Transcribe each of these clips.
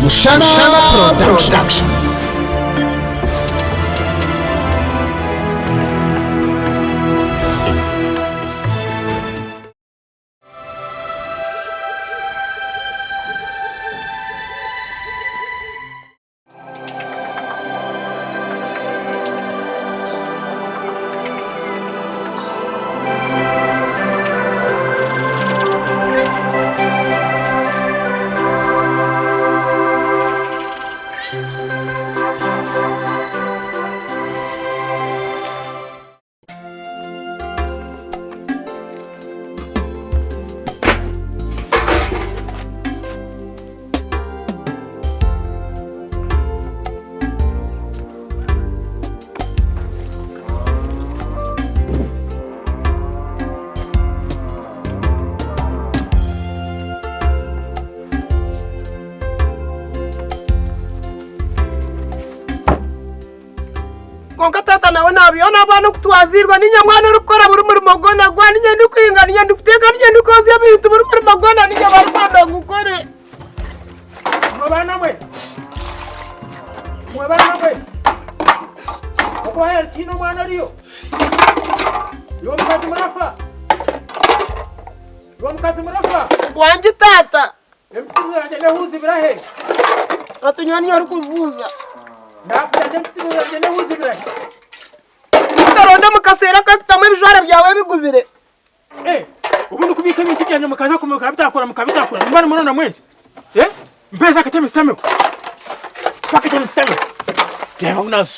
Mushana Production. Konka tata nawe nabiona abantu kutwazirwa ninya mwana urukora buri muri magona gwa ninya ndikuyinga ninya ndikuteka ninya ndikoze bitu buri muri magona ninya barukanda gukore Mwabana mwe Okwaya kino mwana riyo Yo mkazi murafa wanje tata Emtimu yanje nehuzi birahe atunyani yari kuvuza Utaronda mukasera kakitamo ibijwara byawe bigubire. Ubundi kubika ibintu byanye mukaza kumuka bitakora mukabitakora. Mbana munona mwenje. Mpeza kateme stamyo. Pakateme stamyo. Yaba unazo.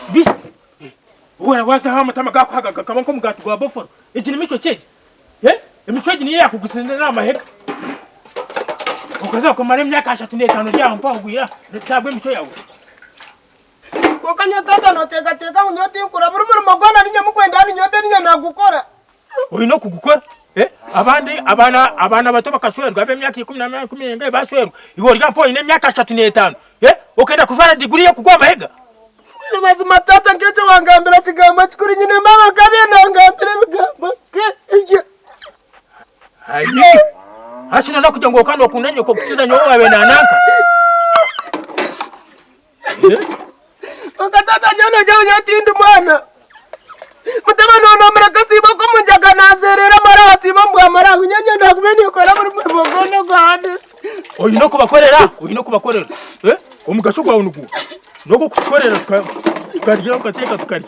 Bis. Uwana waza ha matama gako haga kama ko mugatu gwa boforo. Ikini mico cheje. Imicoje niye yakugusenda n'amaheka. Ukaza kumara imyaka 35 yaho mpa kugwira tabwe mico yawe. Kokanya tata no teka unyoti ukura buri muri magona ninya mukwenda ninyobe ninya nagukora. Oyino kugukora? Abana bato bakashwerwa abe myaka 10 bashwerwa. Iwo ryampo ine myaka 35. Ukenda kuvara degree yo kugwa mahega. Ni mazima tata ngeje wangambira kigamba kuri nyine mama kabe nangambira bigamba. Hayi. Hashina nakuja ngo kandi wakundanye ko kutiza nyo wawe nananka. Ukatata jana jaunya tindu mwana. Mutama nono mrakasiba ko munjaga nazerera mara wasiba mbwa mara unyanya ndakubeni ukora muri mugono gwade. Oyino kubakorera. Omugashugwa unugu. Noko kukorera tukarya ukateka tukarya.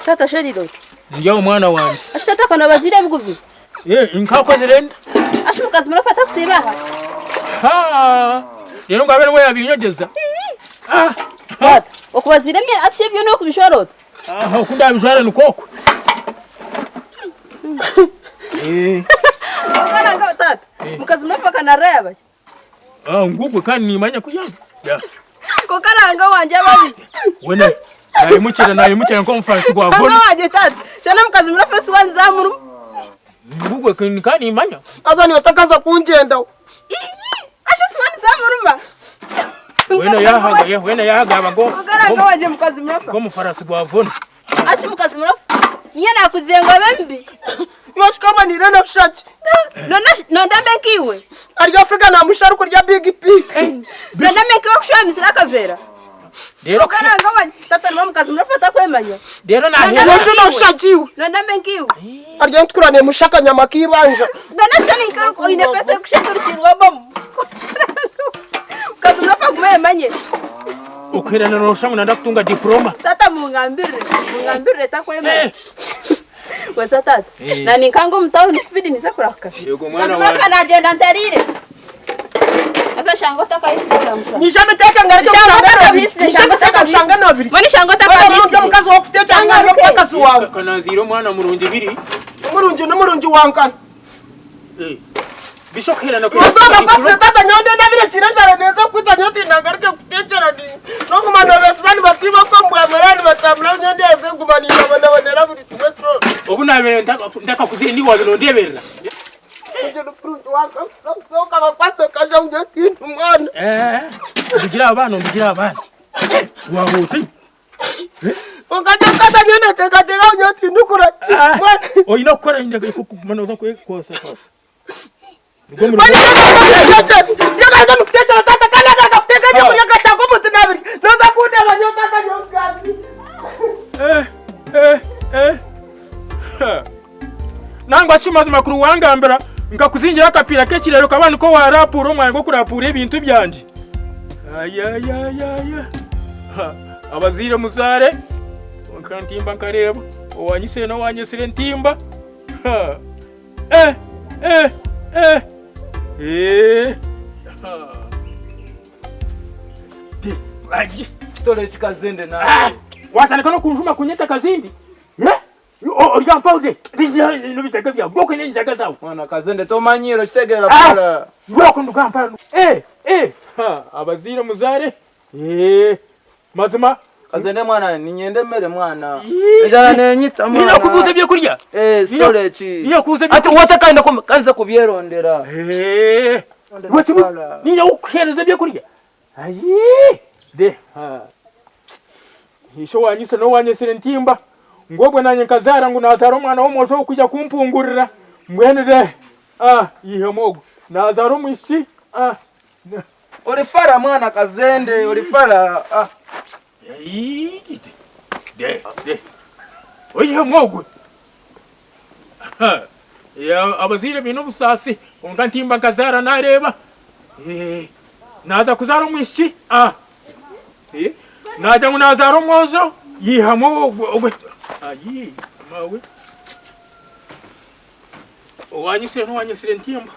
Tata sheriro. Njya umwana wanje. Ashitata kana bazire bigubi. Inkako zirenda. Ashukazi murafata kusibaha. Rero ngabere we yabinyogeza. Tata, okubazire mye atshebyo no kubishorota. Ukunda bishora nukoko. Kana ngo tata. Mukazi murafaka nareba. Ngubwe kandi nimanya kujyana. Ko karanga wanje babi. Wena nayimukira ko mfansi gwa vona. Kana waje tata. Cyane mukazi murafesi wanzamuru. Ngubwe kandi nimanya. Azani utakaza kunjenda. Asho simani zamuruma. Wena yahaga abago. Karanga waje mukazi murafa. Ko mufarasi gwa vona. Ashi mukazi murafa. Niye nakuzenga bembi. Yosh kama ni rena shachi. Nonda menkiwe. Arya fika na musharu kurya big p. Nonda menkiwe kushwa misira kavera. Rero karanga waje tata no mukazi murafata kwemanya. Rero Yosh no shachiwe. Nonda menkiwe. Arya ntukurane mushaka nyama kibanja. Nona cyane inkaruko inefese kusheturikirwa bom. Mukazi murafa kumemanye. Ukirana no shamu nanda kutunga diploma. Tata mungambire takwemanya. Wesa tata. Na ninkango mtawo ni speed niza kuraka. Yego mwana wa. Kana agenda ntarire. Asa shango taka ifika msha. Nishameteka ngarika shanga nobiri. Wani shango taka bisi. Mukazi wofite cyangwa ngo pakazi wawe. Kana ziro mwana murunje biri. Murunje wankana. Bishokera na Ndoba basi tata nyonde nabire kirengera neza kwita nyoti nagarike kutekera ni. No kumano bezani batiba ko mbwamerani batamla nyonde eze gumani abana banera buri tumetro. Obu nabe ndaka kuziri ndi wabiro ndeberera. Nje no fruit waka so kama kwase kaja nyoti mwana. Ndugira abana. Wahuti. Ungaje kata nyene teka unyoti ndukura. Oyina gukora indege kumana uza kosa. Bani yaga muteka tata kana muteka nyuri yakashako mutinabiri. Noza kude banyota nyongazi. Nangwa shimaze makuru wangambira ngakuzingira akapira kekirero kabana ko warapura umwana go kurapura ibintu byanje. Aya. Abazire muzare kantimba nkareba owanyise no wanyesire ntimba. Aji tole chikazende na watana no kunjuma kunyeta kazindi. Orya paude no bitaka bya bwoko ne njaga zawo mwana kazende to manyiro chitegera pala bwoko ndukampara. Abazire muzare mazima kazende mwana ninyende mere mwana njana nenyita mwana nina kubuza byo kurya storage niyo kubuza ati watakanda kanza kubyerondera nina ukhereza byo kurya isho wanyise no wanyesire ntimba ngobwe nanye nkazara ngo nazara umwana w'umuntu kujya kumpungurira mwenere yihemogo nazara umwishi olifara mwana kazende olifara oyihemogo abazire bino busasi unga ntimba nkazara nareba naza kuzara umwishi naja ngo nazara umwozo yihemogo mawe wanyise no wanyesire ntimba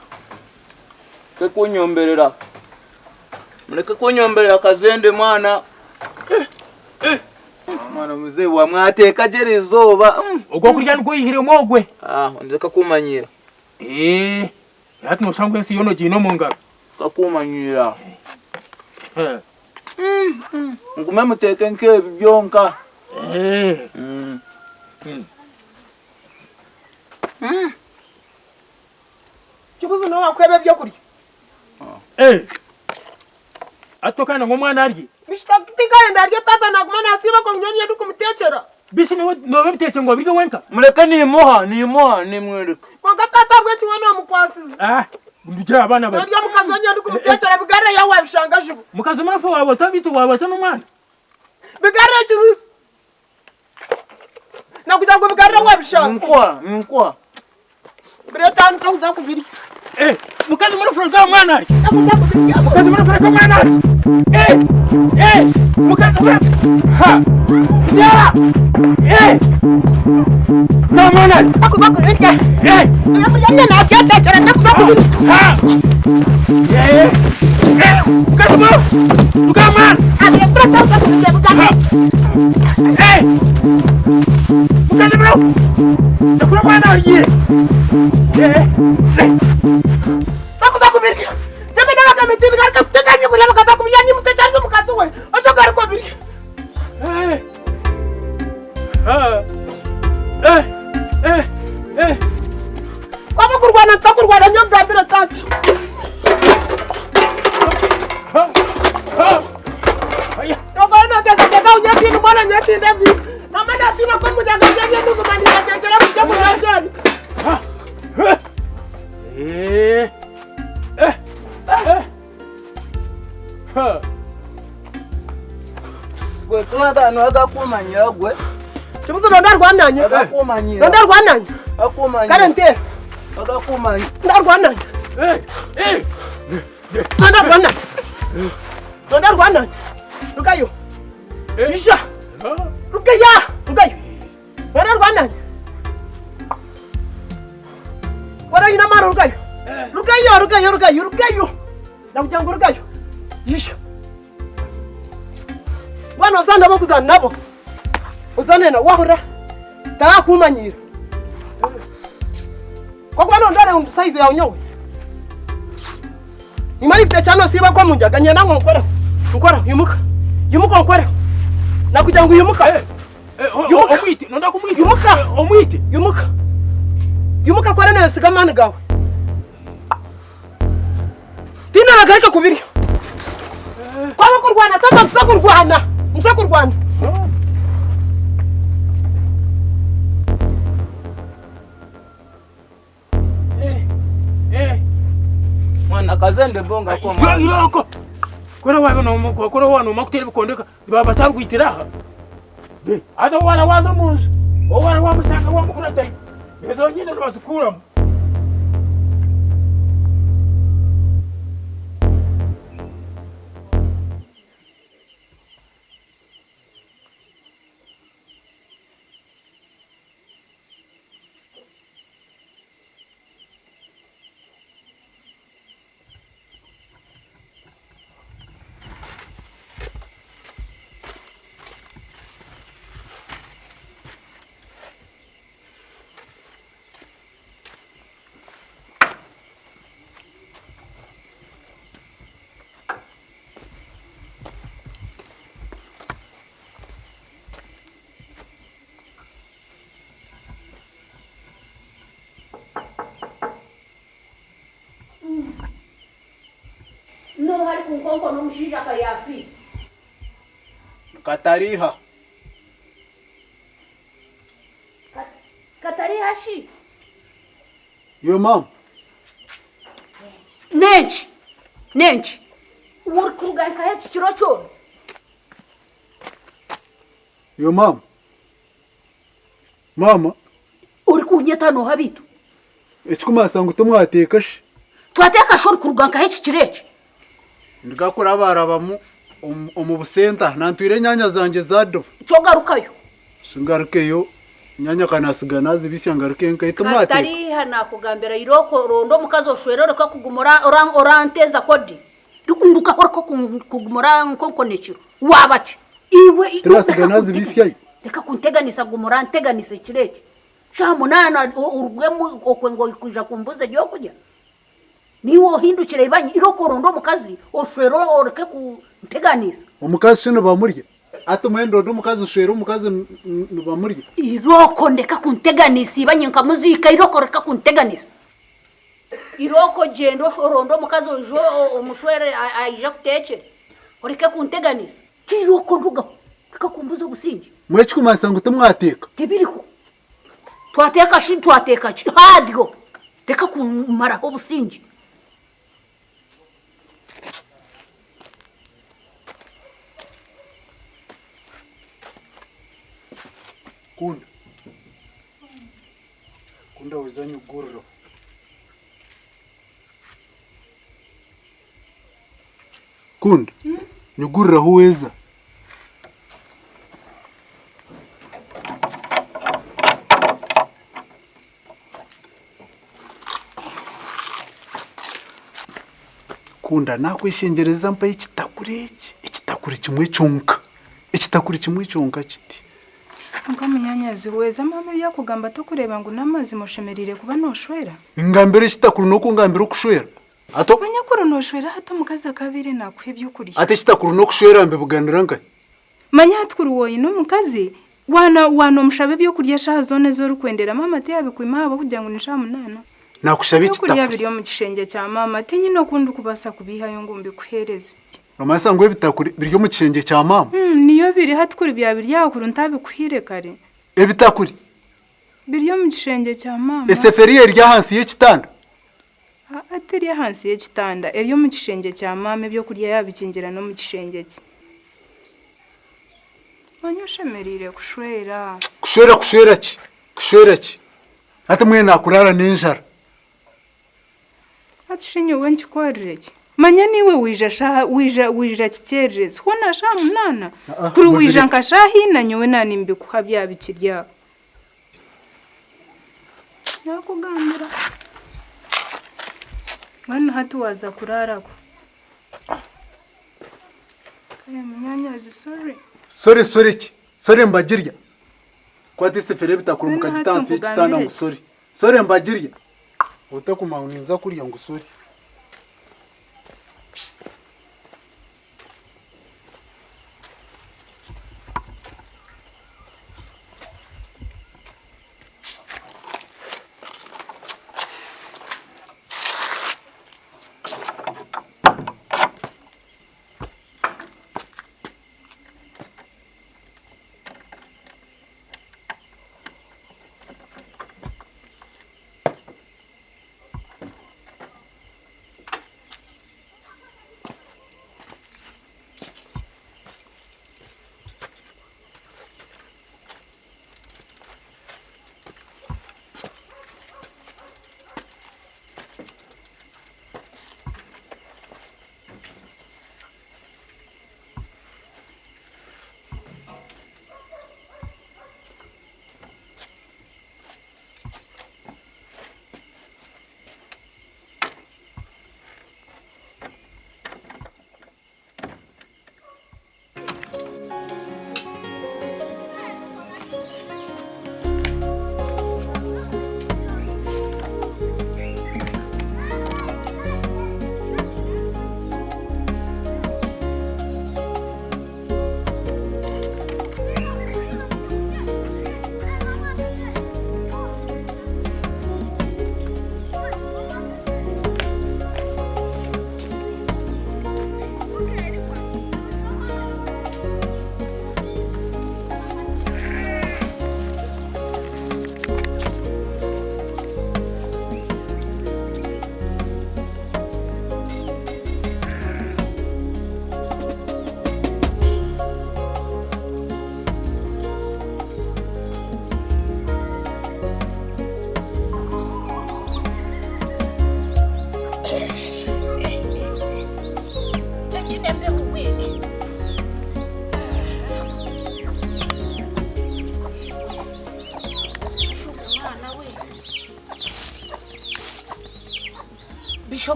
kekunyomberera muleke kunyomberera kazende mwana mwana muzee wa mwateka jerizoba ugo kurya ngo yihire mogwe ndeka kumanyira yati no shangwe si yono jino mungara kakumanyira ngume muteke nke byonka Kibuzo no wakwebe byo kurya. Atokana ngo mwana arye. Mishtaktika enda arye tata nakumana asiba ko nyoni yedu kumutekera. Bisi no bimteke ngo bibe wenka. Muleke nimuha nimwereka. Konga tata bwe kiwana mukwasiza. Ndugira abana ba. Ndiya mukazo yedu kumutekera bigare yawe abishanga jibu. Mukazo marafa wawe tabitu wawe tano mwana. Bigare chiruzi. Nakuja ngo bigare yawe abishanga. Mkwa. Breta ntuza kubiri. Mukazo marafa ga mwana ari. Mukazo marafa ga mwana ari. Mukazo marafa. Ya. Na mwana. Akubako yeke. Namujanya na kete tera nakubako. Mukazo marafa. Mukama. Abi breta ntuza kubiri bugare. Mukazo marafa. Nakura mwana ari. Aku beri. Tapi nak kami tinggal kat tekannya boleh kata aku yang ni mutecari tu muka tu. Ojo kar ko beri. Kamu kurwana nyom gambira tak. Kamu nak jaga unyati ni mana nyati ndazi. Nama nasi nak kamu jaga tu kemana jaga kamu jaga. Gwe tunaga no agakumanyira gwe. Kibuzo ndarwananye. Agakumanyira. Ndarwananye. Akumanyira. Karente. Agakumanyira. Ndarwananye. Ndarwananye. Ndarwananye. Rukayo. Isha. Rukaya. Rukayo. Ndarwananye. Wara ina mara rukayo. Rukayo. Nakujangu rukayo. Isha. Wana uzana bakuzana nabo. Uzane na wahura. Ta kumanyira. Kwa kwa ndara size ya unyowe. Ni mali vitachano siba kwa munjaga nyana ngo nkora yumuka nkora. Nakujangu yumuka. Omwite nonda kumwite. Yumuka. Omwite. Yumuka kwa na sigamana gawe. Tina nagarika kubiri. Kwa kurwana tata msa kurwana. Msa kurwana. Mwana kazende bonga kwa mwana. Yoko. Kora wawe no makutera bikondeka baba tarwitiraha. Be ata wana waza munzu. Owana wamusanga wamukurata. Ezo nyine bazukuramu. No hari kunkonko no mshija kayafi. Katariha. Katariha shi. Yo mam. Nench. Ur kugan kaya chirocho. Yo mam. Mama. Uri kunyeta no habitu. Echikuma sangu tumwatekashi. Twateka shori kugan kaya chireche. Ndikakura barabamu omu busenta nantwire nyanya zanje zado. Chogarukayo. Singarukeyo nyanya kanasiga nazi bisya ngaruke nkaita mwate. Katariha nakugambira iroko rondo mukazo shwerero ka kugumora oranteza kodi. Nduka horko kugumora nkonko nechi. Wabachi. Iwe Turasiga nazi bisya. Reka kunteganisa gumora nteganise kireke. Chamunana urugwemu okwengo kuja kumbuza gyokuja. Niwo hindukire ibanyi iroko rondo mukazi oshwero oreke kunteganisa. Omukazi shino bamurye. Atu mwendo ndo mukazi oshwero omukazi bamurye. Iroko ndeka kunteganisa ibanyi nkamuzika iroko reka kunteganisa. Iroko jendo rondo mukazi ojo omushwere aija kuteche. Oreke kunteganisa. Tiroko nduga. Reka kumbuza gusinji. Mwechikuma sangu tumwateka. Tibiriko. Twateka shi twateka chi. Hadio. Reka kumara obusinji. Kunda weza nyugurro. Kunda. Nyugurra huweza. Kunda nakwishengereza mpa ikitakure iki. Ikitakure kimwe cyonka. Ikitakure kimwe cyonka kiti. Ngo munyanyazi weza mama yakugamba to kureba ngo namazi mushemerire kuba noshwera. Ingambere kitakuru no kungambira okushwera. Ato Manyakuru noshwera hato mukaza kabire nakwebyo kuri. ate kitakuru no kushwera mbe buganira ngai. Manyatkuru woyi no mukazi wana mushabe byo kurya shaha zone zo rukwendera mama te yabikwima aba kugira ngo nisha munana. Nakushabe Kurya kitakuru. biriyo mu gishenge cya mama te nyino kundu kubasa kubiha yo ngo mbikuhereze. Nomasa ngo bitakuri biryo mu kishenge cya mama. Niyo biri hatkuri bya biryakuru ntabikwire kare. Ebitakuri. Biriyo mu gishenge cya mama. Eseferiye rya hansi y'ekitanda. Atari hansi y'ekitanda eriyo mu gishenge cya mama byo kurya yabikingira no mu gishenge cye. Manyoshemerire kushwera. Kushwera ki. Ate mwe nakurara n'injara. Atishinye wenchi kwareki. Manya niwe wija kikerereza. Hona sha munana. Kuri wija nkasha hina nyowe nani mbi kuhabya bikirya. Nakugambira. Mwana hatu waza kurarako. Kaya munyanyazi sorry ki. Sorry mbagirya. Kwati sefere bitakuru mukagitansi y'ekitanda ngo sorry. Sorry mbagirya. Utakumauninza kurya ngo sorry.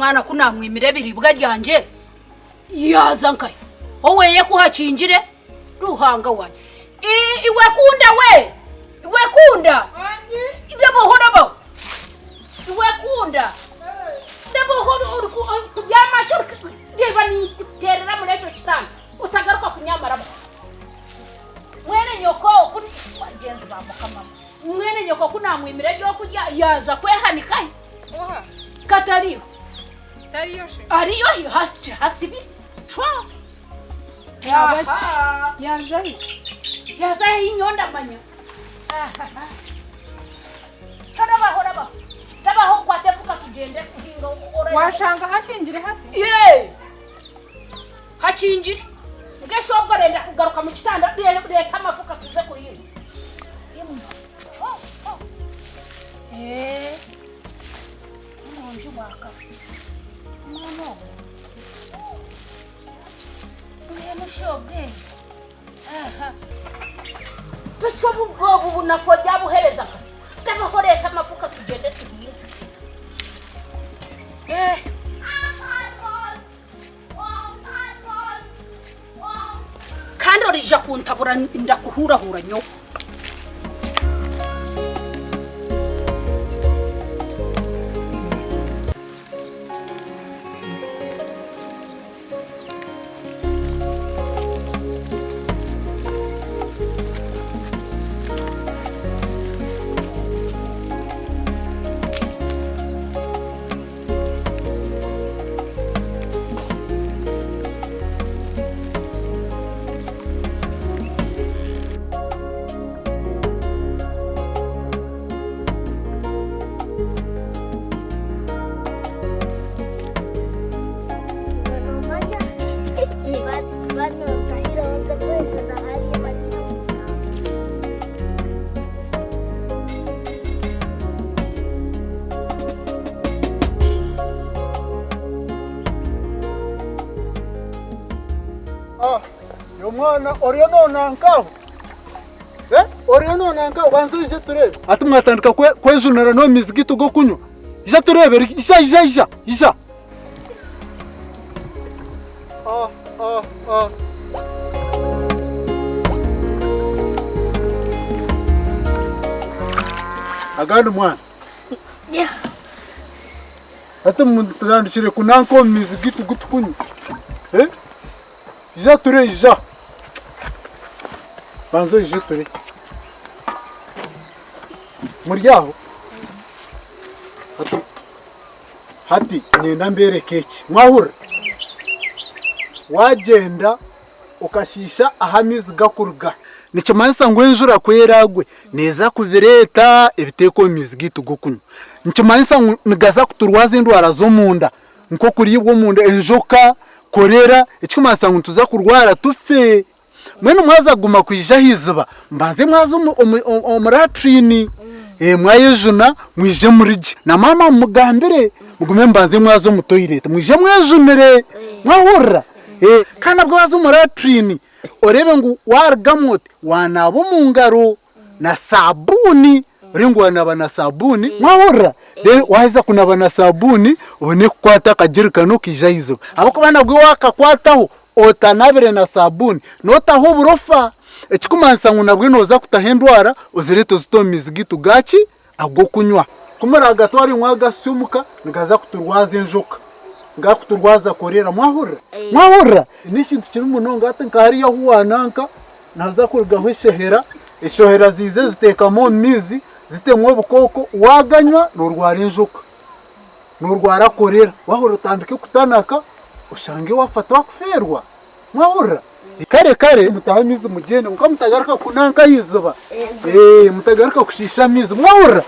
umwana kunamwimire biribwa ryanje yaza nkaye wowe ye kuhakingire ruhanga wanje iwe kunda iwe kunda ndabohora ba iwe kunda ndabohora kubyama cyo reba ni terera muri cyo kitanda utagaruka kunyamara ba mwene nyoko wagenzi bamukama mwene nyoko kunamwimire ryo kujya yaza kwehanika katariyo ariyo hasibi chwa yaza inyonda manya Tabaho kwatefuka kugende kuhinga washanga hakingire hati hakingire ngeshobwo renda kugaruka mu kitanda reka amafuka tuze kuhinga Nonje waka mama shobwe bishobu bwo bunakojya buhereza ndabahoreka amafuka tugende tugiye kandi orija kuntabura ndakuhurahura nyoko Mwana oriano nankaho oriano nankaho banzije turebe ati mwatandika kwejunara no mizigito go kunywa ija turebe ija agandi mwana ati mutandishire kunanko mizigito gutukunywa ija turebe ija banzo ijituri muryaho hati nenda mbere keki mwahura wagenda ukashisha ahamizi gakurga nikimanisa ngo enjura kweragwe neza kuvireta ibiteko mizigito gukunywa nikimanisa ngaza kuturwaza indwara zo munda nko kuribwo munda enjoka korera ikimanisa ngo tuza kurwara tufe mwene mwaza guma kwijja hiziba mbanze mwaza omuratrini mwayejuna mwije murije na mama mugambire mugume mbanze mwaza mu toilet mwije mwejunire mwahura kana bwaza omuratrini orebe ngo wargamote wanabo mu ngaro na sabuni rengo wanaba na sabuni mwahura waiza kunaba na sabuni ubone kukwata kajirikano kija hizo abako bana gwe wakakwataho otanabire na sabuni notaho uburofa ekikumansa ngo nabwe noza kutahendwara uzireto zitomizigito gachi agwo kunywa kumara twari mwaga sumuka ngaza kuturwaza enjoka ngakuturwaza korera mwahura nishintu kiri munonga ati nkari yahuwananka naza kurgaho eshohera zize zitekamo mizi zitemwe bukoko waganywa n'urwara enjoka n'urwara korera wahura utandike kutanaka ushange wafata wakuferwa mwahura kare mutahamizi mugene uko mutagaruka kunanka yizuba mutagaruka kushisha mizi mwahura